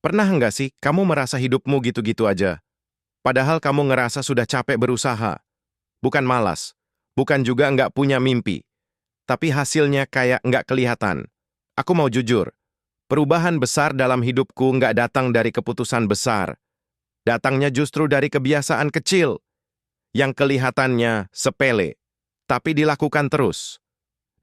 Pernah nggak sih kamu merasa hidupmu gitu-gitu aja? Padahal kamu ngerasa sudah capek berusaha. Bukan malas, bukan juga nggak punya mimpi. Tapi hasilnya kayak nggak kelihatan. Aku mau jujur, perubahan besar dalam hidupku nggak datang dari keputusan besar. Datangnya justru dari kebiasaan kecil, yang kelihatannya sepele, tapi dilakukan terus.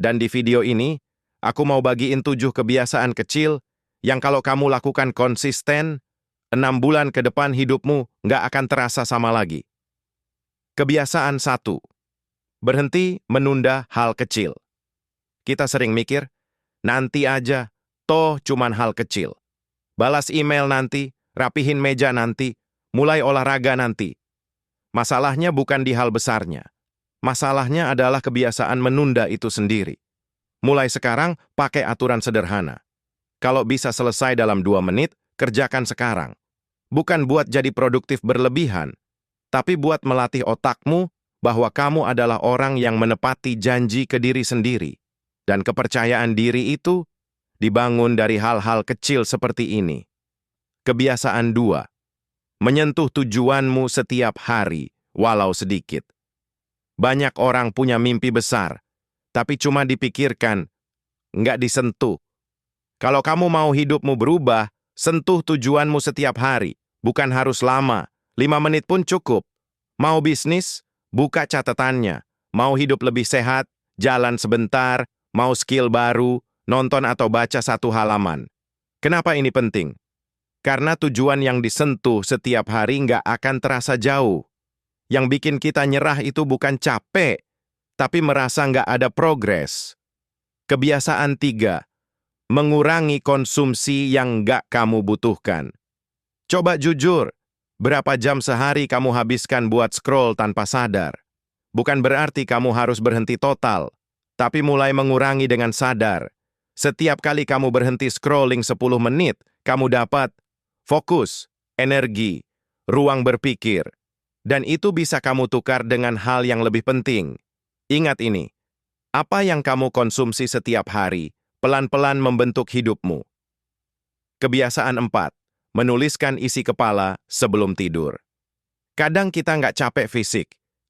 Dan di video ini, aku mau bagiin 7 kebiasaan kecil yang kalau kamu lakukan konsisten, 6 bulan ke depan hidupmu nggak akan terasa sama lagi. Kebiasaan satu, berhenti menunda hal kecil. Kita sering mikir, nanti aja, toh cuman hal kecil. Balas email nanti, rapihin meja nanti, mulai olahraga nanti. Masalahnya bukan di hal besarnya. Masalahnya adalah kebiasaan menunda itu sendiri. Mulai sekarang, pakai aturan sederhana. Kalau bisa selesai dalam 2 menit, kerjakan sekarang. Bukan buat jadi produktif berlebihan, tapi buat melatih otakmu bahwa kamu adalah orang yang menepati janji ke diri sendiri. Dan kepercayaan diri itu dibangun dari hal-hal kecil seperti ini. Kebiasaan 2. Menyentuh tujuanmu setiap hari, walau sedikit. Banyak orang punya mimpi besar, tapi cuma dipikirkan, nggak disentuh. Kalau kamu mau hidupmu berubah, sentuh tujuanmu setiap hari. Bukan harus lama, 5 menit pun cukup. Mau bisnis? Buka catatannya. Mau hidup lebih sehat? Jalan sebentar. Mau skill baru? Nonton atau baca 1 halaman. Kenapa ini penting? Karena tujuan yang disentuh setiap hari nggak akan terasa jauh. Yang bikin kita nyerah itu bukan capek, tapi merasa nggak ada progres. Kebiasaan 3. Mengurangi konsumsi yang nggak kamu butuhkan. Coba jujur, berapa jam sehari kamu habiskan buat scroll tanpa sadar? Bukan berarti kamu harus berhenti total, tapi mulai mengurangi dengan sadar. Setiap kali kamu berhenti scrolling 10 menit, kamu dapat fokus, energi, ruang berpikir. Dan itu bisa kamu tukar dengan hal yang lebih penting. Ingat ini, apa yang kamu konsumsi setiap hari, pelan-pelan membentuk hidupmu. Kebiasaan 4. Menuliskan isi kepala sebelum tidur. Kadang kita nggak capek fisik,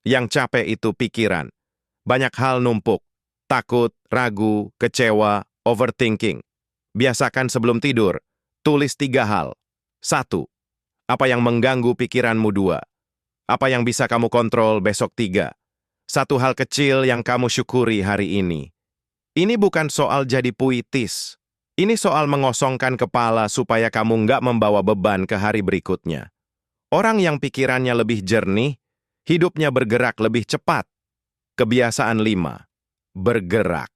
yang capek itu pikiran. Banyak hal numpuk, takut, ragu, kecewa, overthinking. Biasakan sebelum tidur, tulis 3 hal. 1. Apa yang mengganggu pikiranmu? 2. Apa yang bisa kamu kontrol besok? 3. 1 hal kecil yang kamu syukuri hari ini. Ini bukan soal jadi puitis. Ini soal mengosongkan kepala supaya kamu nggak membawa beban ke hari berikutnya. Orang yang pikirannya lebih jernih, hidupnya bergerak lebih cepat. Kebiasaan 5. Bergerak.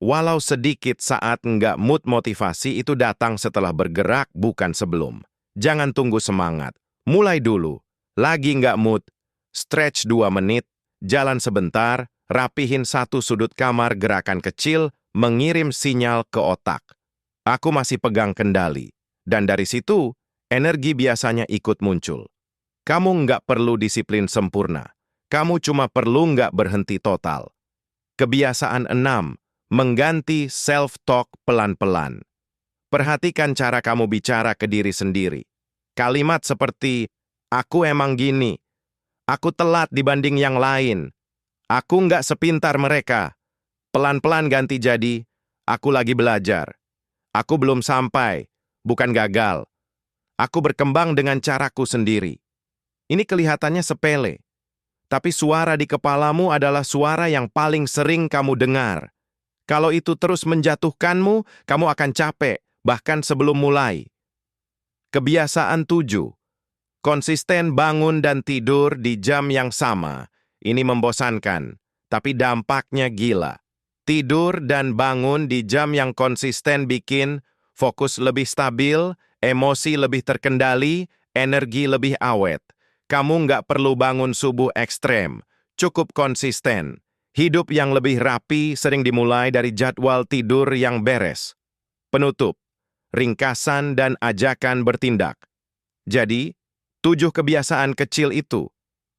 Walau sedikit saat nggak mood, motivasi itu datang setelah bergerak, bukan sebelum. Jangan tunggu semangat. Mulai dulu. Lagi nggak mood, stretch 2 menit, jalan sebentar, rapihin 1 sudut kamar, gerakan kecil, mengirim sinyal ke otak. Aku masih pegang kendali. Dan dari situ, energi biasanya ikut muncul. Kamu nggak perlu disiplin sempurna. Kamu cuma perlu nggak berhenti total. Kebiasaan 6. Mengganti self-talk pelan-pelan. Perhatikan cara kamu bicara ke diri sendiri. Kalimat seperti, aku emang gini. Aku telat dibanding yang lain. Aku nggak sepintar mereka. Pelan-pelan ganti jadi, aku lagi belajar. Aku belum sampai, bukan gagal. Aku berkembang dengan caraku sendiri. Ini kelihatannya sepele, tapi suara di kepalamu adalah suara yang paling sering kamu dengar. Kalau itu terus menjatuhkanmu, kamu akan capek, bahkan sebelum mulai. Kebiasaan 7. Konsisten bangun dan tidur di jam yang sama. Ini membosankan, tapi dampaknya gila. Tidur dan bangun di jam yang konsisten bikin fokus lebih stabil, emosi lebih terkendali, energi lebih awet. Kamu nggak perlu bangun subuh ekstrem, cukup konsisten. Hidup yang lebih rapi sering dimulai dari jadwal tidur yang beres. Penutup, ringkasan dan ajakan bertindak. Jadi, 7 kebiasaan kecil itu.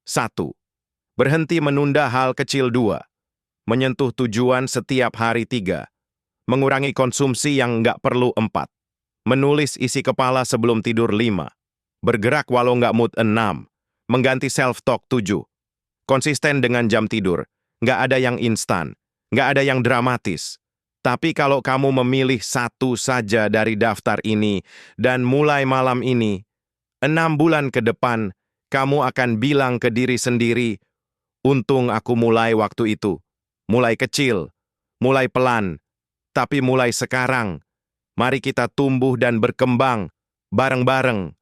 1. Berhenti menunda hal kecil. 2. Menyentuh tujuan setiap hari. 3. Mengurangi konsumsi yang nggak perlu. 4. Menulis isi kepala sebelum tidur 5. Bergerak walau nggak mood 6. Mengganti self-talk 7. Konsisten dengan jam tidur. Nggak ada yang instan. Nggak ada yang dramatis. Tapi kalau kamu memilih satu saja dari daftar ini dan mulai malam ini, 6 bulan ke depan, kamu akan bilang ke diri sendiri, untung aku mulai waktu itu. Mulai kecil, mulai pelan, tapi mulai sekarang. Mari kita tumbuh dan berkembang bareng-bareng.